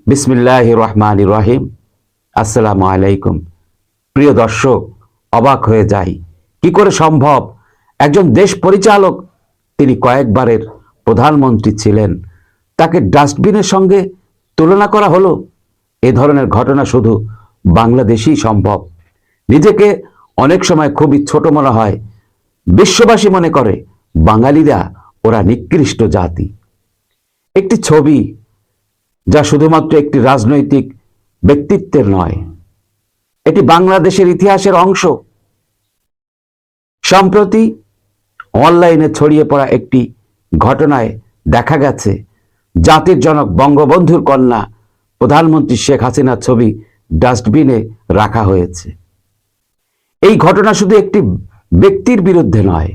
বিসমিল্লাহির রহমানির রহিম। আসসালামু আলাইকুম। প্রিয় দর্শক, অবাক হয়ে যাই, কি করে সম্ভব একজন দেশ পরিচালক, তিনি কয়েকবারের প্রধানমন্ত্রী ছিলেন, তাকে ডাস্টবিনের সঙ্গে তুলনা করা হলো। এ ধরনের ঘটনা শুধু বাংলাদেশেই সম্ভব। নিজেকে অনেক সময় খুবই ছোট মনে হয়। বিশ্ববাসী মনে করে বাঙালিরা ওরা নিকৃষ্ট জাতি। একটি ছবি যা শুধুমাত্র একটি রাজনৈতিক ব্যক্তিত্বের নয়, এটি বাংলাদেশের ইতিহাসের অংশ। সম্প্রতি অনলাইনে ছড়িয়ে পড়া একটি ঘটনায় দেখা গেছে জাতির জনক বঙ্গবন্ধুর কন্যা প্রধানমন্ত্রী শেখ হাসিনার ছবি ডাস্টবিনে রাখা হয়েছে। এই ঘটনা শুধু একটি ব্যক্তির বিরুদ্ধে নয়,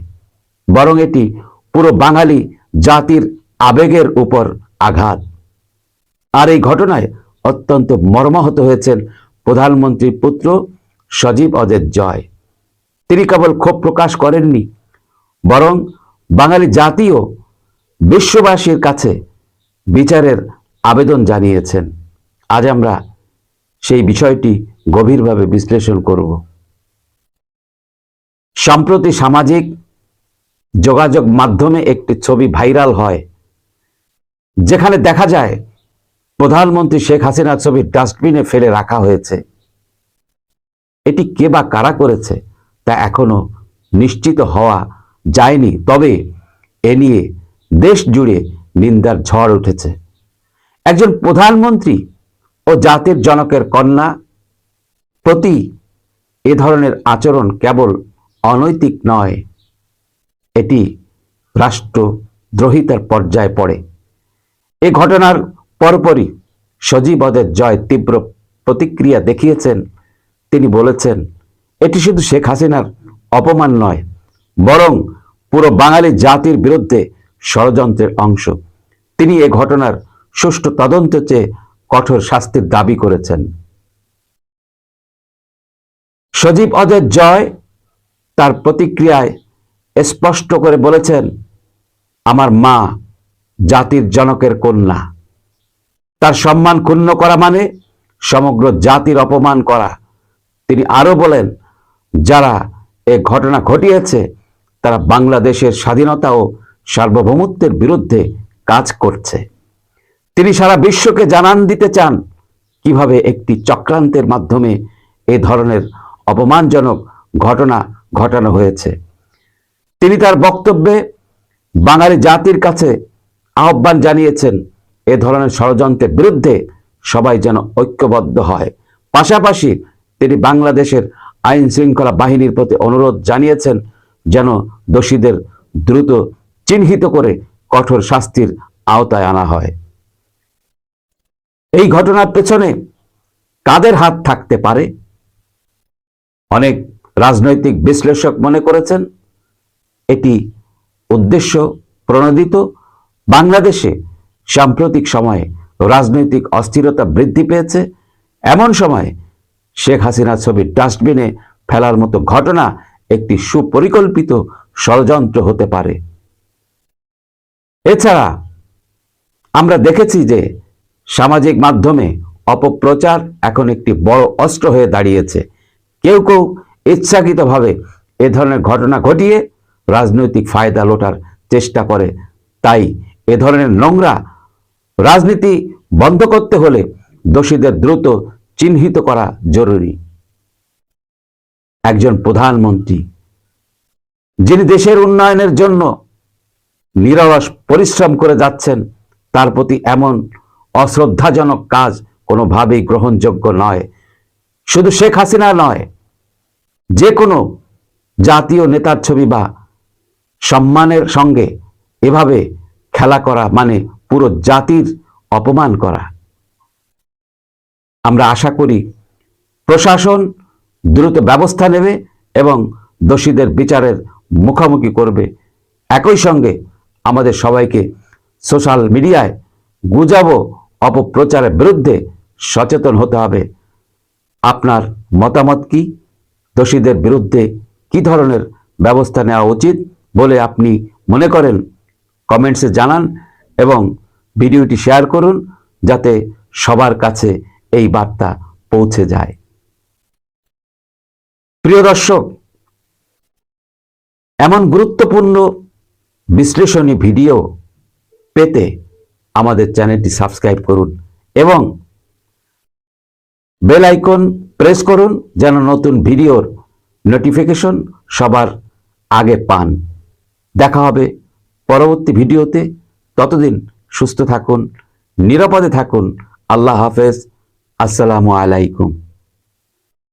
বরং এটি পুরো বাঙালি জাতির আবেগের উপর আঘাত। আর এই ঘটনায় অত্যন্ত মর্মাহত হয়েছেন প্রধানমন্ত্রীর পুত্র সজীব ওয়াজেদ জয়। তিনি কেবল ক্ষোভ প্রকাশ করেননি, বরং বাঙালি জাতীয় বিশ্ববাসীর কাছে বিচারের আবেদন জানিয়েছেন। আজ আমরা সেই বিষয়টি গভীরভাবে বিশ্লেষণ করব। সম্প্রতি সামাজিক যোগাযোগ মাধ্যমে একটি ছবি ভাইরাল হয়, যেখানে দেখা যায় প্রধানমন্ত্রী শেখ হাসিনার ছবি ডাস্টবিনে ফেলে রাখা হয়েছে। এটি কে বা কারা করেছে তা এখনো নিশ্চিত হওয়া যায়নি, তবে এ নিয়ে দেশ জুড়ে নিন্দার ঝড় উঠেছে। একজন প্রধানমন্ত্রী ও জাতির জনকের কন্যা প্রতি এ ধরনের আচরণ কেবল অনৈতিক নয়, এটি রাষ্ট্রদ্রোহিতার পর্যায়ে পড়ে। এ ঘটনার পরপরই সজীব ওয়াজেদ জয় তীব্র প্রতিক্রিয়া দেখিয়েছেন। তিনি বলেছেন, এটি শুধু শেখ হাসিনার অপমান নয়, বরং পুরো বাঙালি জাতির বিরুদ্ধে ষড়যন্ত্রের অংশ। তিনি এ ঘটনার সুষ্ঠু তদন্ত চেয়ে কঠোর শাস্তির দাবি করেছেন। সজীব ওয়াজেদ জয় তার প্রতিক্রিয়ায় স্পষ্ট করে বলেছেন, আমার মা জাতির জনকের কন্যা, তার সম্মান ক্ষুণ্ণ করা মানে সমগ্র জাতির অপমান করা। তিনি আরো বলেন, যারা এ ঘটনা ঘটিয়েছে তারা বাংলাদেশের স্বাধীনতা ও সার্বভৌমত্বের বিরুদ্ধে কাজ করছে। তিনি সারা বিশ্বকে জানান দিতে চান কিভাবে একটি চক্রান্তের মাধ্যমে এ ধরনের অপমানজনক ঘটনা ঘটানো হয়েছে। তিনি তার বক্তব্যে বাঙালি জাতির কাছে আহ্বান জানিয়েছেন, এ ধরনের ষড়যন্ত্রের বিরুদ্ধে সবাই যেন ঐক্যবদ্ধ হয়। পাশাপাশি তিনি বাংলাদেশের আইন শৃঙ্খলা বাহিনীর প্রতি অনুরোধ জানিয়েছেন যেন দোষীদের দ্রুত চিহ্নিত করে কঠোর শাস্তির আওতায় আনা হয়। এই ঘটনার পেছনে কাদের হাত থাকতে পারে? অনেক রাজনৈতিক বিশ্লেষক মনে করেছেন এটি উদ্দেশ্য প্রণোদিত। বাংলাদেশে সাম্প্রতিক সময়ে রাজনৈতিক অস্থিরতা বৃদ্ধি পেয়েছে। এমন সময় শেখ হাসিনার ছবি ডাস্টবিনে ফেলার মতো ঘটনা একটি সুপরিকল্পিত ষড়যন্ত্র হতে পারে। এছাড়া আমরা দেখেছি যে সামাজিক মাধ্যমে অপপ্রচার এখন একটি বড় অস্ত্র হয়ে দাঁড়িয়েছে। কেউ কেউ ইচ্ছাকৃতভাবে এ ধরনের ঘটনা ঘটিয়ে রাজনৈতিক ফায়দা লোটার চেষ্টা করে। তাই এ ধরনের নোংরা রাজনীতি বন্ধ করতে হলে দোষীদের দ্রুত চিহ্নিত করা জরুরি। একজন প্রধানমন্ত্রী যিনি দেশের উন্নয়নের জন্য নিরলস পরিশ্রম করে যাচ্ছেন, তার প্রতি এমন অশ্রদ্ধাজনক কাজ কোনোভাবেই গ্রহণযোগ্য নয়। শুধু শেখ হাসিনা নয়, যে কোনো জাতীয় নেতার ছবি বা সম্মানের সঙ্গে এভাবে খেলা করা মানে পুরো জাতির অপমান করা। আমরা আশা করি প্রশাসন দ্রুত ব্যবস্থা নেবে এবং দোষীদের বিচারের মুখোমুখি করবে। একই সঙ্গে আমাদের সবাইকে সোশ্যাল মিডিয়ায় গুজব ও অপপ্রচারের বিরুদ্ধে সচেতন হতে হবে। আপনার মতামত কি? দোষীদের বিরুদ্ধে কি ধরনের ব্যবস্থা নেওয়া উচিত বলে আপনি মনে করেন? কমেন্টসে জানান এবং ভিডিওটি শেয়ার করুন, যাতে সবার কাছে এই বার্তা পৌঁছে যায়। প্রিয় দর্শক, এমন গুরুত্বপূর্ণ বিশ্লেষণী ভিডিও পেতে আমাদের চ্যানেলটি সাবস্ক্রাইব করুন এবং বেল আইকন প্রেস করুন যেন নতুন ভিডিওর নোটিফিকেশন সবার আগে পান। দেখা হবে পরবর্তী ভিডিওতে। ততদিন সুস্থ থাকুন, নিরাপদে থাকুন। আল্লাহ হাফেজ। আসসালামু আলাইকুম।